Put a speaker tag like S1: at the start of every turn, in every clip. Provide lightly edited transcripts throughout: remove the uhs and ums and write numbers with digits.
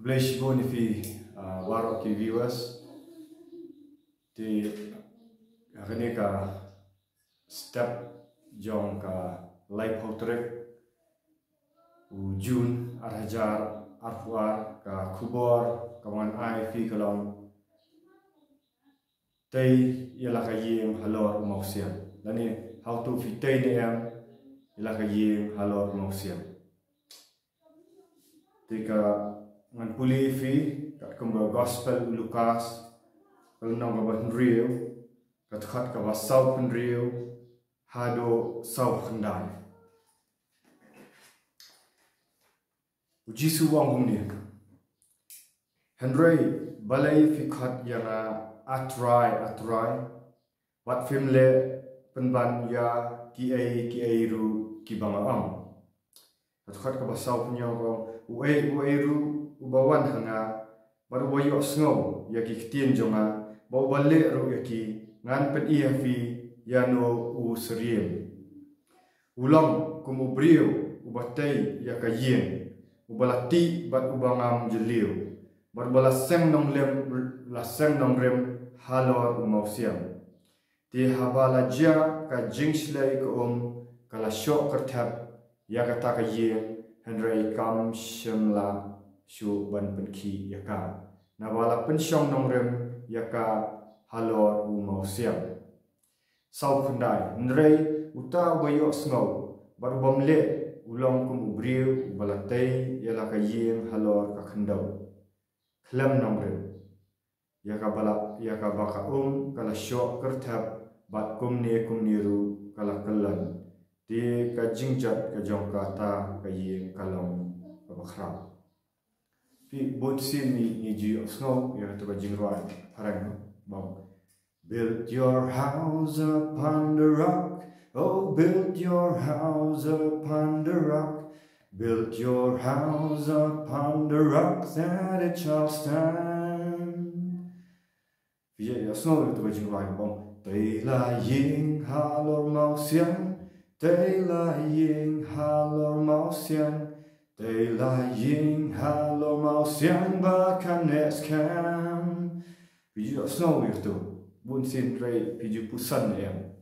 S1: Bless you if warok ki viewers di akhirnya ka step jong ka live hotrek Jun arhajar arfuar ka kubor kawan ai fi kalong tei ialah ka yeng halor mausian lani how to fi tei ne yang ialah ka yeng halor mausian tika ngan puli fi kat kumba gospel Lukas kalau nang kabat riu kat khat ka wasau pun riu hado sau khandai ujisu wang ni Henry balai fi khat yana atrai wat filmle penban ya ki ru ki banga am kat khat ka wasau punyo ko uai ru ubawan hanga baru boyo snow yaki kitien jonga bau bale ro yaki ngan pen ia fi yano u seriem ulang kumu brio ubatei yaka yen ubalati bat ubangam jeliu bar balaseng nong lem laseng nong rem halor umausiam ti habala ja ka jingslei ko kala syok kertap yaka ta ka yen Henry kam shemla shu ban penki yaka nawala pensyong nongrem yaka halor u mausiam sau kundai nrei uta wayo snow baru bamle ulong kum ubriu balatei yala ka yeng halor ka khandau khlam nongrem yaka bala yaka baka kala syok kerthap bat kum niru kala kalan di ka jingjat ka jongka ta ka yeng kalong ka bakhra Buat sini ni ji snow ya tu bajing ruai parang bang build your house upon the rock oh build your house upon the rock build your house upon the rock that it shall stand ya snow tu bajing ruai bang tei la ying halor mau siang tei la ying halor mau siang Tei la ying halo mau siang bahkan eskan Piju snow itu bun sin rei piju pusan yang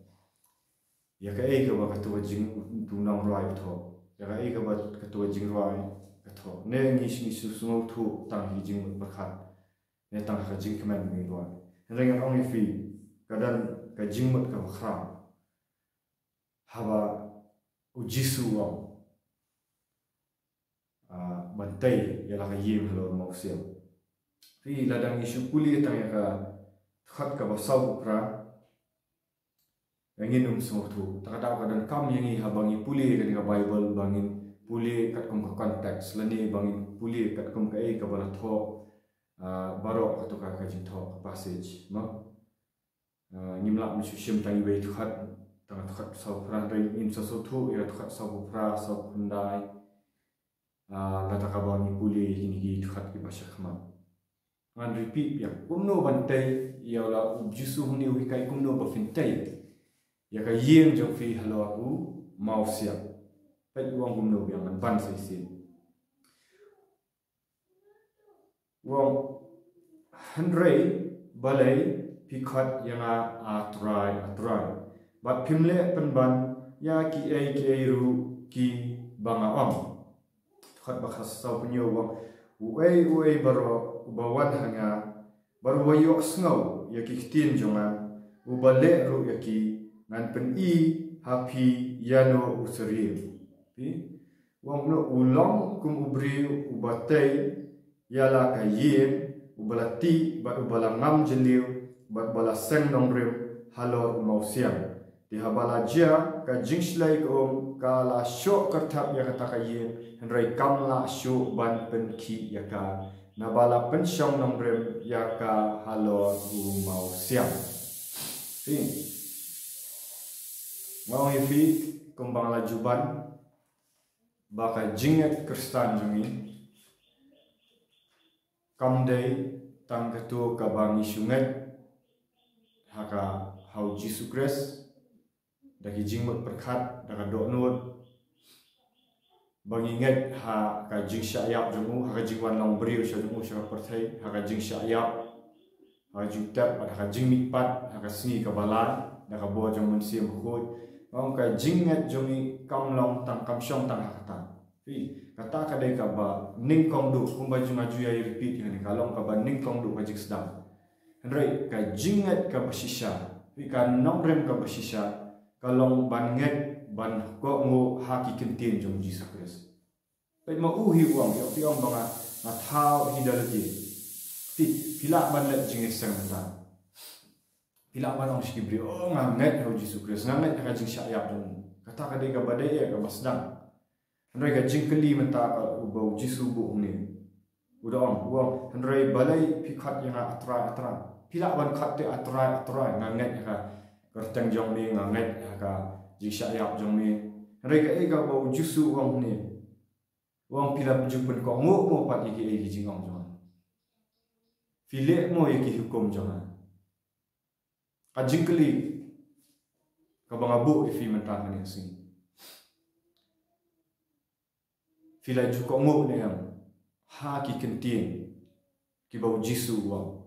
S1: ya ka ega ba katua jing tunang roi tho ya ka ega ba katua jing roi tho ne ngi snow thu tang hi jing bakhat ne tang ka jing kemen ngi roi rengan only fi kadan ka jing mut ka khra haba ujisu wang bantai ialah ka yim halor mausiam ri ladang isu kuli tang ka khat ka basau pra angin semua tu tak ada kadan kam yang i habangi puli ka bible bangin puli kat kum ka konteks lani bangin puli kat kum ka e ka bala tho baro atau ka jing tho passage ma nimla misu sim tang i khat tang khat sau pra ri in so thu ya khat sau pra sau kundai lata kabang puli kini khat ki basha khama ngan repeat ya kumno bantai ya la jisu huni wi kai kumno ba fintai ya ka yeng jong fi halo u mausia pai wang kumno yang ban sai sin wang handrei balai pikhat yang atrai bat pimle penban ya ki ru ki banga am khat bakhas sau punyo wang uai baro ubawan hanga baru wayo snow yaki kitin jonga ubale ru yaki ngan pen i happy yano usri pi wang no ulong kum ubri ubatei yala ka yin ubalati bat ubala ngam jeliu bat bala seng nongrem halor mausiam di habala jia ka jingslai ko kala syok kertap ya kata ka yin henrai kamla syok ban penki ya ka nabala pensyong nongrem ya ka halor u mausiam mau hifi kembang lajuban baka jinget kristan jungi kamdei tang ketu kabang isunget haka hau Yesus Kristus daki jingmut perkat daka dok nut banginget ha ka jing syayap jemu ha ka jing wan long brio sya jemu sya perthai ha ka jing syayap ha jing tap ha ka jing mitpat ha ka singi ka balan da ka bo jong mun sim khoi ong ka jinget jomi kam long tang kam syong tang ha kata fi kata ka dai ka ba ning kong du kum ba jung aju ya repeat ni kalong ka ba ning kong du ka jing sedang hendrai ka jinget ka basisha fi ka nongrem ka basisha kalong ban nget ban ko ngo haki kentin jong Jesus Christ. Pai ma uhi wang yo ti ong banga na thao hidalati. Ti pila ban le jing sang ta. Pila ban ong skibri oh nganget ho Jesus Christ nganget ka jing syayap dong. Kata ka dei ka badai ka basdang. Hendrai ka jing keli menta ka ubau Jesus bu ni. Udah wang hendrai balai pikat yang atra. Pila ban khat te atra nganget ka kerteng jong ni nganget ka jing syayap jong ni reka ega bau jusu wang ni wang pila jumpen ko mo pat iki jing ong jong file mo iki hukum jong ka jingkeli ka bangabu ifi mentang ni sing fila ju ko mo ne yang ha ki kentin ki bau jisu wang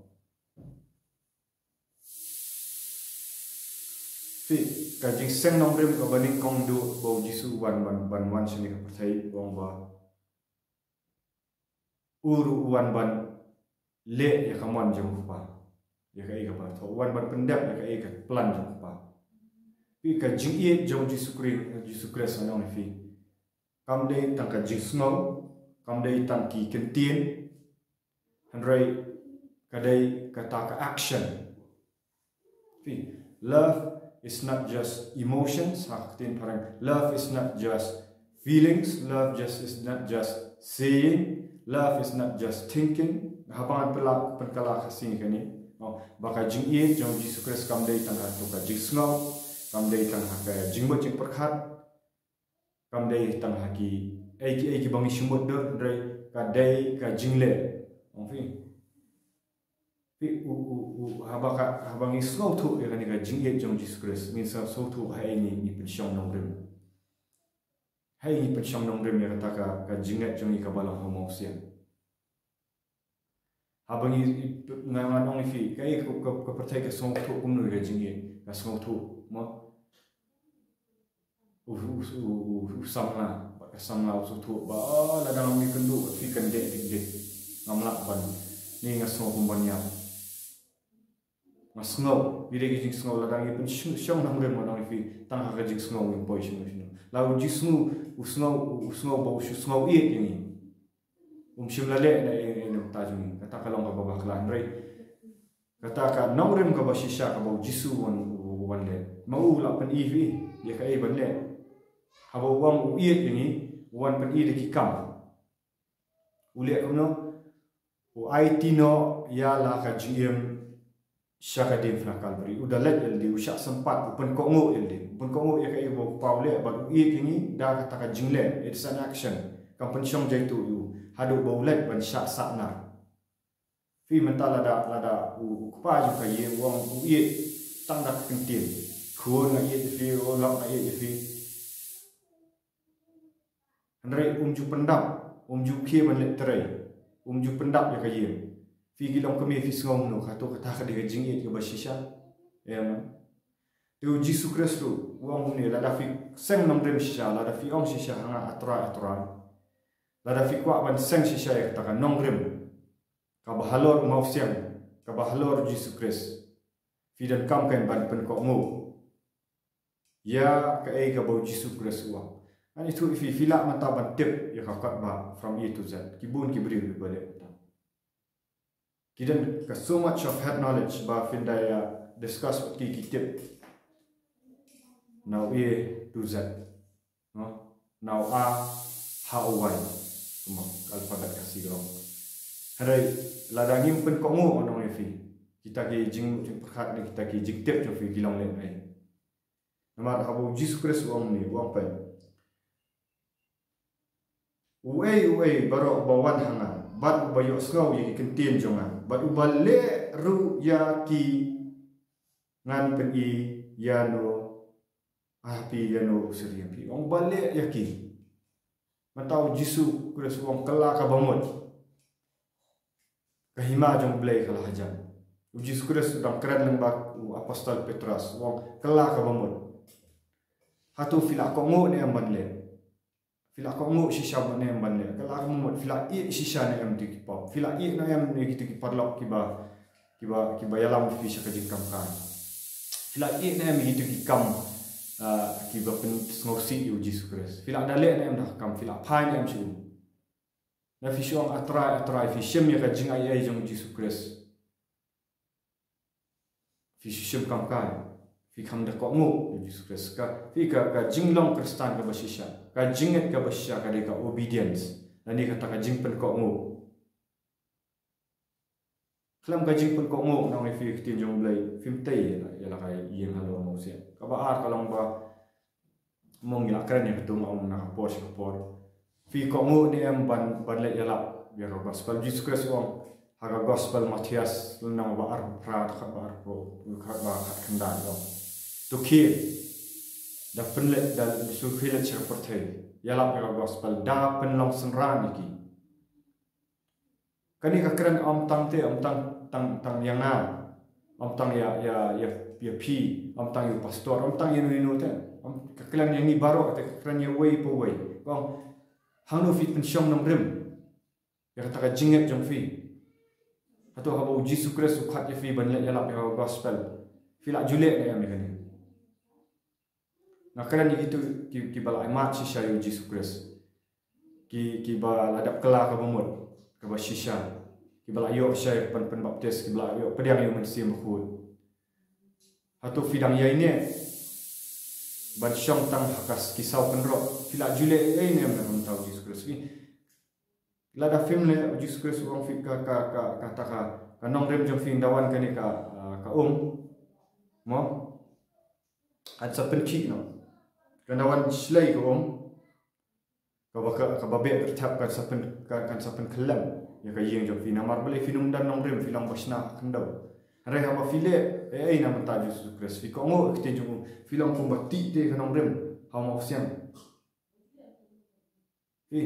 S1: fi ka jing seng nong rem ka baning kong du bau jisu wan sini ka perthai wong ba uru wan ban le ya kamon jong pa ya ka ba tho wan ban pendap ya ka plan jong pa fi ka jing ye jong jisu Christ nong fi kam dei tang ka jing snow kam dei tang ki kentin handrai ka dei ka ta ka action fi love is not just emotions. Love is not just feelings. Love is not just saying. Love is not just thinking. Habangan penkala kasih kini. Baka jing ye jong Jesus Christ kam dei tang tu ka jing snow, kam dei tang ka jing bo jing perkhat, kam dei tang haki ai bangi simut de dai ka dei ka jing le. Habangi snow tu ya kan ka jing ye jong Jesus Christ min sa so tu hai ni pensyong nong rem hai ni pensyong nong rem ya kata ka jinget jong ka balang homo sian habangi ngangan ong fi kai ko percaya ka snow tu kum no ka jing ye ka snow tu mo samla ka samla so tu ba la dang mi kendu fi kan de ngamla ban ni nga snow kum ban ya snow bire ki jing snow la dang ipun syong nang rem nang fi tang ha jing snow in boy sino la jing snow bau snow ye ni shimla le na en tajmi kata kalong ka babak lan rei kata ka nang rem ka basisha ka bau jisu wan le mau la pen vi ye ka e ban le ha bau wang ye ni wan pen de ki kam ule no o it no ya la ka gm syaka dim na kalbri udah let el di usyak sempat pen kongo el di pen kongo ya ka ibo paule ba i ini da kata ka jingle it's an action kam pensyong jai tu yu hadu baulet ban syak sakna fi mentala lada ukpa ju ka ye wong u i tang da kentin khon na ye fi o la na ye fi andre ju pendap ju khie ban let trai ju pendap ya ka ye fi gilong kami fi sngom no kata ka de jing ye ke basisha em tu Jesus Christ tu wong ni la da fi seng nam rem sha la da fi ong shisha hanga atra la da fi kwa ban seng shisha ya ta ka nong rem ka bahalor mau siang ka bahalor Jesus Christ fi dan kam kan ban pen ko ngo ya ka ka bau Jesus Christ wa ani tu fi fila mata ban tip ya ka ba from A to Z kibun kibri balik Kidan ka so much of head knowledge ba findaya discuss what ki tip now A to Z no now A how Y kuma alphabet kasih rom hari ladangim pen kongo onong fi kita ki jing perkhat ni kita ki jing tip jo fi gilong le ai nama habu Jesus Christ wong ni wong pen uai baro bawan hanga bat bayo snow ye kentin jonga bat ubale ru ya ki ngan pen I ya no api ya no seri api ong bale ya ki mentau Jisu Kristus wong kela ka bamut kahima jong blay kala hajan Jisu Kristus dang keren lembak apostol Petrus wong kela ka bamut hatu fila ko ngo ne amban le fila ko ngo shisha ne amban le kala ka bamut fila I shisha ne am dik pop fila I na am ne gitu ki parlok kiba yalam fi sha ka jingkam kan fila I na am gitu ki kam kiba pen ngorsi yu Jisu Kristus fila dale ne am dah kam fila pai ne am shu na fi shong atrai fi shem ya ka jing ai jong Jisu Kristus fi shem kam kai fi kam da ko ngo Jisu Kristus ka fi ka jinglong Kristan ka basisha ka jinget ka basisha ka de ka obedience nani kata ka jing pen ko ngo klam ka jing pen ko ngo nang fi tin jong blai film tai ya la kai yeng halo mo sia ka ba ar kalong ba mong ya kren ya tu ma na por ka por fi ko ngo ni am ban le ya la biar gospel Jisu Kristus wong haga gospel Matias nang ba ar pra ka ba ar pro ka ba kanda do to ki da penle da su khile cha portai ya la ka gospel da pen long senran iki kani ka kren om tang te om tang yang na om tang ya pi om tang yu pastor om tang inu te om ka klan yang ni baro ka kren ya wei po wei bang hanu fit pen shong nam rim ya kata ka jinget jong fi atau haba Jisu Kristus khat ya fi ban ya la ka gospel fi la jule ne am ni na kran ni gitu ki bala mat shisha yu Jisu Kristus ki ba ladap kela ka bamut ka ba shisha ki bala yo shay pen baptis ki bala yo pediang yu mensim khut hatu fidang ya ini ban syong tang hakas kisau penro fila jule ini am tahu Jisu Kristus la da film le Jisu Kristus wong fi ka kata ka nong rem jong fin dawan ka ni ka mo at sa penki no Kanawan slay ko ka babe tertap kan sapen kelam ya ka yeng jong fina mar bele finum dan nong rem filang basna kendau re ha ma file na mata Jisu Kristus fi ko ngo kte jong filang ko bati te ka nong rem ha ma siam fi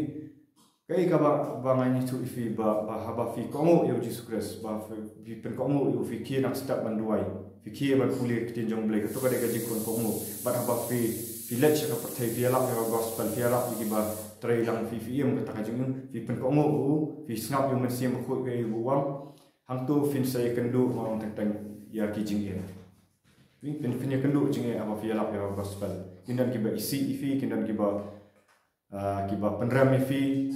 S1: kai ka ba ngani tu fi ba ha fi ko ngo yo Jisu Kristus ba fi pen ko ngo yo fi ki nak step banduai fi ki ba kule kte jong bele ka to ka de ka jikon ko ngo ba ha fi village ka pertai fiala ka gospel fiala ki ba trailang fi kata ka jing fi pen ko ngo fi snap yung mensiam ko ke buang hang tu fin sai kendu ma teng ya ki jing ya fi pen ya kendu jing ya apa fiala ka gospel kindan ki ba isi fi kindan ki ba penram fi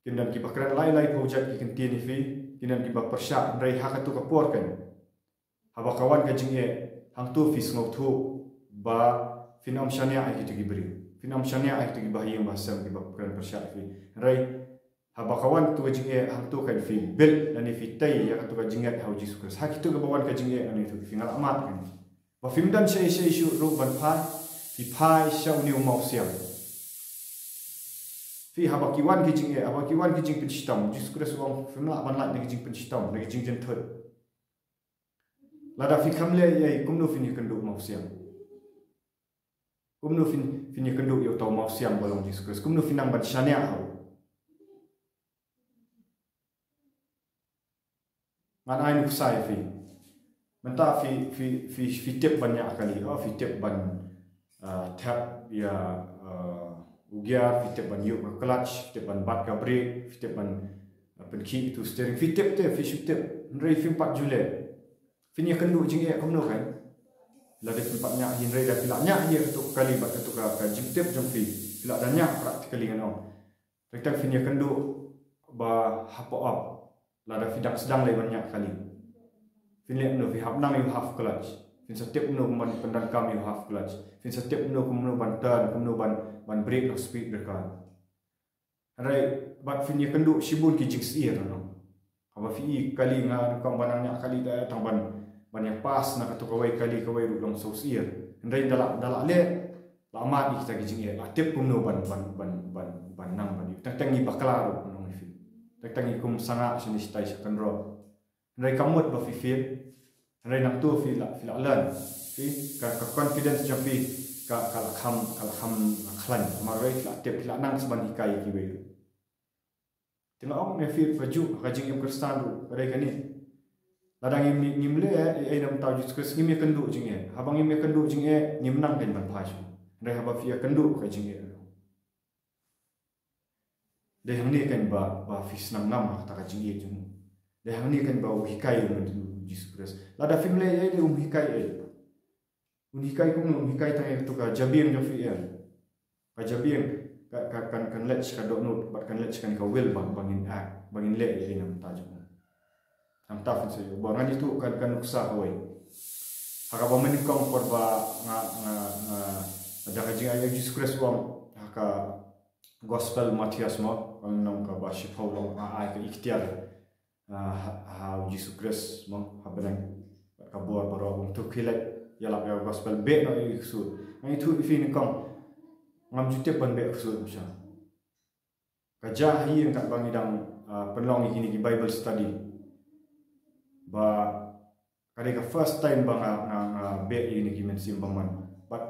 S1: kindan ki ba kran lai project ki kentin fi kindan ki ba persya rai ha ka tu ka por kan haba kawan ka jing ya hang tu fi ngok tu ba finam shania ai tu gibri finam shania ai tu gibahiyang bahasa gi bakran persya fi rai haba kawan tu jinge hang tu kan fi bil dan fi tai ya tu ka jingat hau Jisu Kristus hak tu ka bawan ka jinge ani tu fi ngal amat kan ba film dan sei shu ru ban fi pai shau ni mau siam fi haba kiwan ki jinge haba kiwan ki jing penstam Jisu Kristus wong film la ban la ni jing penstam ni jing jen thot lada fi kamle ye kumno fi ni kendu mau siam kumno fin ya kenduk yo tau mau siam balong Jisu Kristus kumno finang ban shania hau man ai nu sai fi menta fi tip banyak kali fi tip ban tap ya ugia fi tip ban yuk clutch fi tip ban bat ka brake fi tip ban penki tu steering fi tip fi tip rei fi 4 Julai fin ya kenduk jing ya kumno kan lada tempatnya hinrai dah pilaknya dia ketuk kali bat ketuk ka jingtip jong fi pilak danya praktikali ngano rekta finya kendu ba hapo up lada fidak sedang lai banyak kali finle no fi hapnang yu half clutch fin setiap no man pendan kam yu half clutch fin setiap no kumno ban turn kumno ban brake no speed berkan rai bat finya kendu sibun ki jings ear no aba fi kali nga kam bananya kali da tang banyak pas nak tu kawai kali kawai rulong sosial ndai dalak le lama ni kita gijing ya atip kumno ban nang ban tang ni baklar nong fi tang ni kum sanga sini stai sakan ro ndai kamut ba fi ndai nak tu fi la lan fi ka confidence jam fi kalau ham klan marai la tep la nang seban hikai ki be tengok orang nefir baju kajing yang kristan tu pada kani ladang ngimle ai nam tau Jesus Kristus ngim kendu jing habang ngim kendu jing ngim nang kan ban phaju ndai haba fia kendu kajing deh ni kan ba fis nang nam ta kajing jing deh ni kan ba hikai Jesus Kristus lada fimle ai de hikai hikai kung hikai tang tu ka jabing jo fi ka jabing kan let ka do not bat kan let kan ka will bangin le ai nam ta jing am tafin sayo bangan itu kan uksa hoy haka ba menikong por ba nga ada kajing ay Jesus Christ wang haka gospel Matias mo ang nang ka ba si Paulo ay ka ikhtiar ha Jesus Christ mo habenang ka buat baro untuk kilat yalap ya gospel be no iksud ang itu ifin kong ngam jute ban be iksud misa kaja hi ang bang idang penlong ini ki Bible study ba kadang first time bang nga be ini ki men simbaman but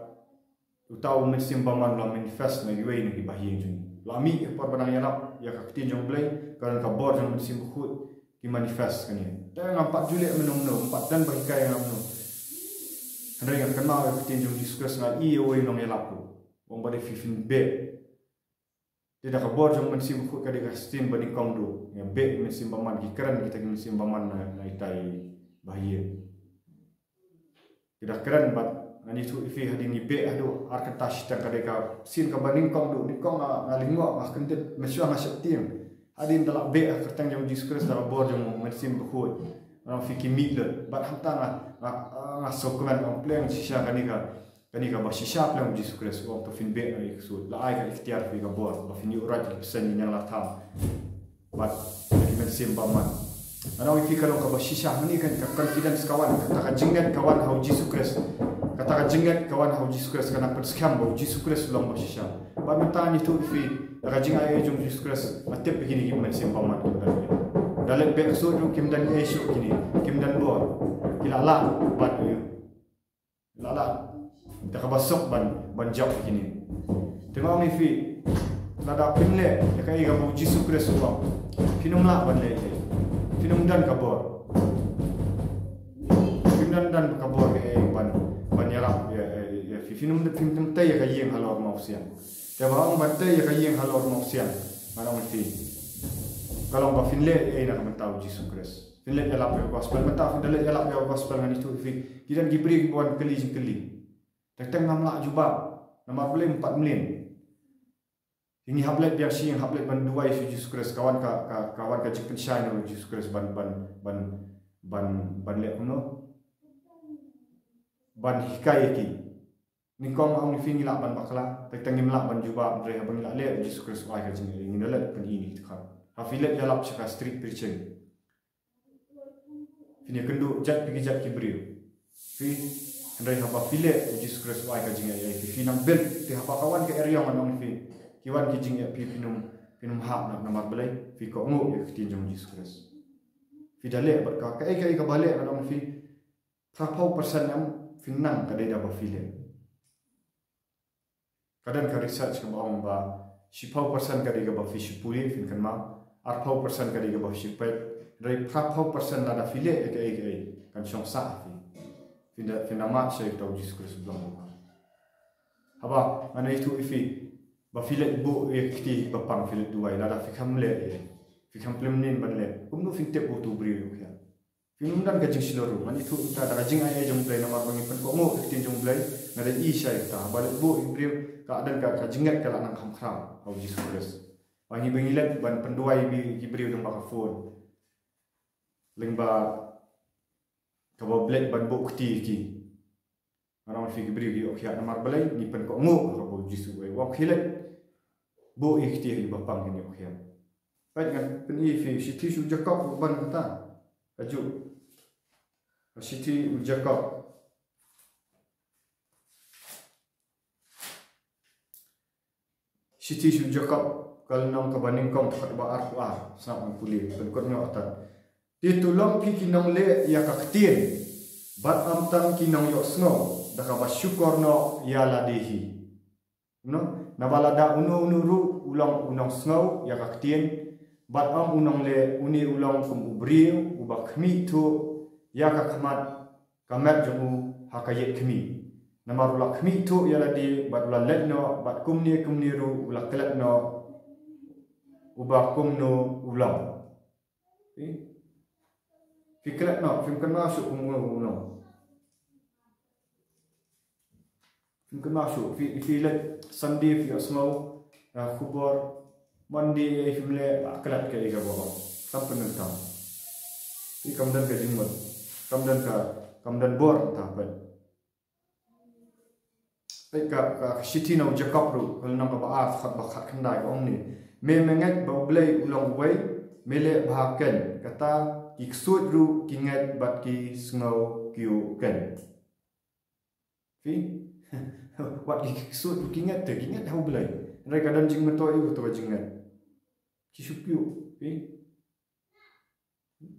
S1: utaw men simbaman la manifest na giwe ni bahiyeng jung lami por banang yalap ya ka tin jong play kan ka bor jong men simkhut ki manifest kan ni tang 4 Julai menung 4 dan bagi kaya ngam no handai yang kenal ka tin jong discuss ngal i oi nong yalap ku wong ba de 15 be tidak ka bor jong men simkhut ka de ka stin bani kong do ya be men simbaman ki keren kita ki simbaman na itai bahaya tidak keren bat nani tu ifi hading ni be ado arkantas tang kadeka sin ka baning kong do ni kong ngalingo akendet mesua ngasak tiang hadin dalak be kertang jong discuss dalak bor jong men simkhut orang fikir mikle bat hantang ngasokuman on plan sisa kanika ba sisa plan Jesus Christ wong to fin be na iksud la ai ka ikhtiar fi ka bor ba fin yurat sen yang la tham bat men simbaman ana wi fikalo ka ba sisa ni kan confidence kawan kata ka jingat kawan hau Jesus Christ kata ka jingat kawan hau Jesus Christ kana perskam ba Jesus Christ long ba sisa ba mentani tu fi ka jinga ai jong Jesus Christ matep begini men simbaman dalam be iksud kim dan esok kini kim dan bor kilala bat yo lala tak basok ban jauh kini tengok ni fi nada pimle ya kai ga bu Jesus Christ wa pinum la ban le pinum dan kabor pinum dan kabor ban yarap ya fi pinum tay ya kai halor mausian ya ba ang tay ya kai halor mausian mana fi kalau ba finle nak mentau Jesus Christ finle ya lap gospel mentau finle ya lap gospel ngani tu fi kidan gibri buan keli Tentang namla juba nama boleh 4 million. Ini hablet biar si yang hablet ban dua Jesus Christ kawan ka jikin shine Jesus Christ ban le kuno ban hikai ki. Ni kong ang ni fini la ban bakla tentang ni melak ban juba andre bang la le Jesus Christ ai ka jing ni dalat kan ini kan. Hafilet ya lap saka street preaching. Fini kendu jat pergi jat kibriu. Fi andai haba file Jesus Christ ai ka jinga ya fi nam bel ti haba kawan ke area manong fi kiwan ki jinga pi pinum hab na namar belai fi ko ngo ya tin jong Jesus Christ fi dale bat ka ka bale manong fi 30% am finang ka dai da ba file kadang ka research ka ba 10% ka dai ga ba fi shipuri fin kan ma 40% ka dai ga ba shipet dai 30% la da file ka kan chong sa fi Fina mak saya tahu Jesus Kristus belum bukan. Apa? Mana itu ifi? Bafilet bu ekti bapang filet dua. Nada fikam le, fikam plemnin ban le. Umno fintep butu beri ya. Finum dan kajing siloru. Mana itu kita ada kajing ayah jom play nama bangi pen komo ekti jom play. Nada i saya kita. Balik bu beri keadaan kajingat kalau nang ham kram. Tahu Jesus Kristus. Bangi bengilet ban penduai bi beri untuk baka phone. Lengba kau blek ban bukti ki, orang fikir beri ki okey namar balai ni pen kau nguk kau jisu way wak hilet bu ikti hi bapang ni okey. Baik kan peni fi siti su Jacob ban kata aju siti Jacob siti su Jacob kalau nang kabaning kau tak ba ar sama pulih pen kau nyok tak ditulong ki kinong le ya kaktin bat amtam kinong yok snow daka syukur no yala dehi no nabalada uno ru ulang unong snau ya kaktien bat am unong le uni ulang kum ubriu ubak khmi tu ya ka khamat kamat jumu hakayet khmi namarula khmi tu yala di bat ula let no bat kumni ru ula kelat no ubak kum no ulang fi kelat no fi kan masuk kum ulang mungkin masuk fi let Sunday fi asmau kubur Monday fi mele kelat ke ega bawa tam penentang fi kamdan ke jingmut kamdan bor ta pen ka city no Jacob ru kalau nang ba at khat ba khat khandai ong ni me mengat ba blai ulong wei mele bahaken kata iksut ru kingat bat ki sngau kiu ken fi wat iksut kingat te kingat hau belai rai kadang jing meto iu to jingat kisupyu pi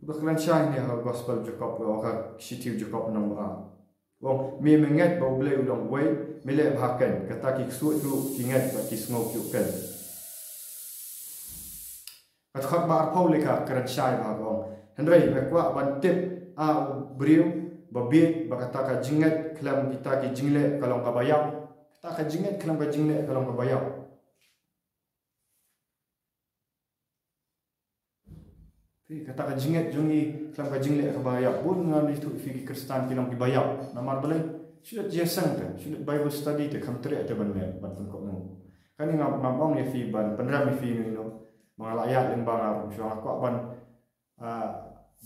S1: baklan shine ya gospel Jacob wa ka city Jacob nang ba wong me mengat ba belai ulong wei mele bahaken kata iksut ru kingat bat ki sngau kiu ken kat khat bar phau le ka karan shai ba gong hendrai bakwa ban tip a briu babit bakata ka jingat kelam kita ki jingle kalong ka bayau kita ka jingat kelam ka jingle kalong ka bayau fi kata ka jingat jungi kelam ka jingle ka bayau bun ngan itu fi Kristen kilong ki bayau namar balai sudah jesang ta sudah Bible study te kam tere te ban me ban ko no kan ngam ya fi ban penram fi no mga layat yang bangar so ko ban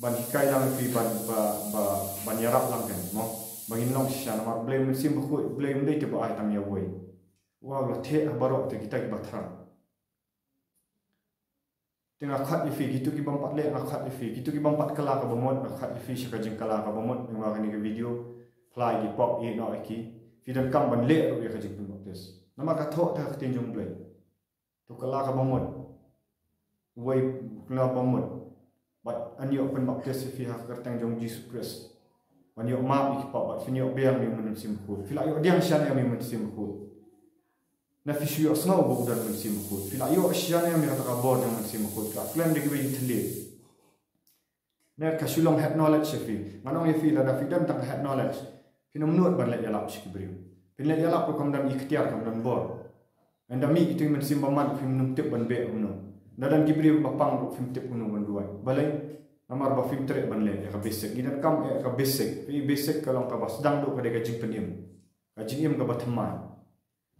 S1: ban hikai lang fi ban yarap lang kan mo bangin long sha na mar blame sim ko blame dei te ba ai tam ya woi wa la the barok te kita ki bathra tinga khat ifi gitu ki bam pat le na khat ifi gitu ki bam pat kala ka bomot na khat ifi shaka jing kala ka bomot ma ni ke video fly di pop e no ki fi dan kam ban le ro ya ka jing bomot tes na ma ka tho ta tin jong blai to kala ka bomot woi kala bomot but anyo pen baptis fi ha kertang jong Jesus Christ anyo ma ik pa but finyo beang ni mun sim khut fila yo diang shan ya mi mun sim khut na fi shio snow bo dan mun sim khut fila yo shan ya mi ta ka bo dan mun sim khut ka plan de gi thle na ka shulong het knowledge fi manong ye fi la da fi dan tak het knowledge finom nuot ban le ya lap shik brio fin le ya lap ko kam dan ikhtiar kam dan bor anda mi itu mun sim baman fi mun tip ban be uno dadan gibri bapang film tip kuno banduai balai namar ba film tre banle ka basic gidan kam ka basic fi basic kalong ka bas dang do ka de ka jing penim ka jing im ka bathma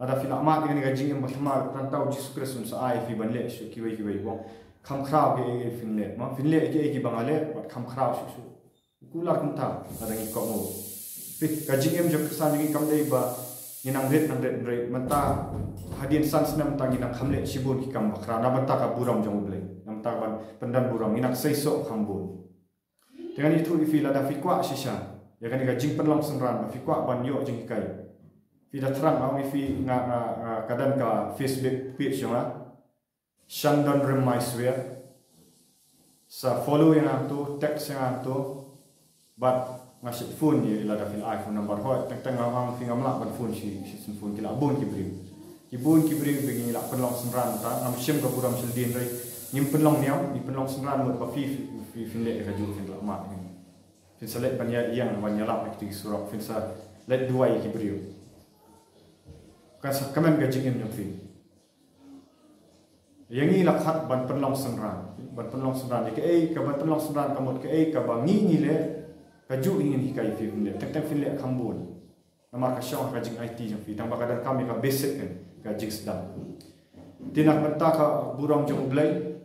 S1: ada fil amat ni ka jing im bathma tan tau Jesus Christ sa ai fi banle shu ki wei bong kham khrao ke film le ma film le ke ki bangale bat kham khrao shu kular kum ta ada ngi ko mo fi ka jing im jok sa ni kam dei ba nang ret mata hadian sans nam tangi nang khamle sibun ki kam bakra na mata ka buram jong ble nam ta ban pendan buram inak seiso khambun dengan itu ifi la da fi kwa shisha ya kan ga jing penlong senran fi kwa ban yo jing kai fi da terang au ifi nga kadan ka Facebook page nga Shandon Remai Swear sa follow yang tu text yang tu but ngasih phone ni ila da fil iPhone number hot teng ang fi ngamla ban phone si phone kila bun ki bring begini la penlong senran ta nam sim ka buram sil din rai nim penlong niam ni penlong senran mo ba fi le ka ju fin la ma fin sa let banya yang ban yala akti surok fin sa let duai ki bring ka sa kamen ga jingim nyam fi yang ni la khat ban penlong senran ke ka ban penlong senran kamot ke ka ba ni le kaju ingin hikai fi le tek fi le khambun nama ka shaw ka jing IT jang fi tang ba kadar kami ka basic kan ka jing sedang tinak menta ka burang jong blai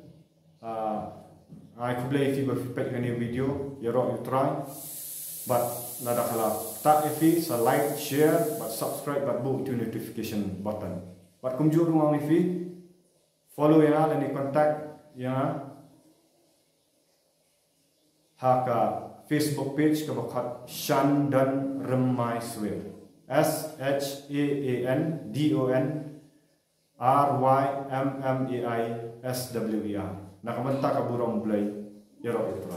S1: ai ku blai fi ba fi pek ni video ya ro you try but nada kala ta fi sa like share but subscribe but bu to notification button but kum jur ngam fi follow ya dan ni contact ya haka Facebook page ka bakat Shandon Remai Swear SHANDONRMAISWER nakamanta ka burong blay yero ito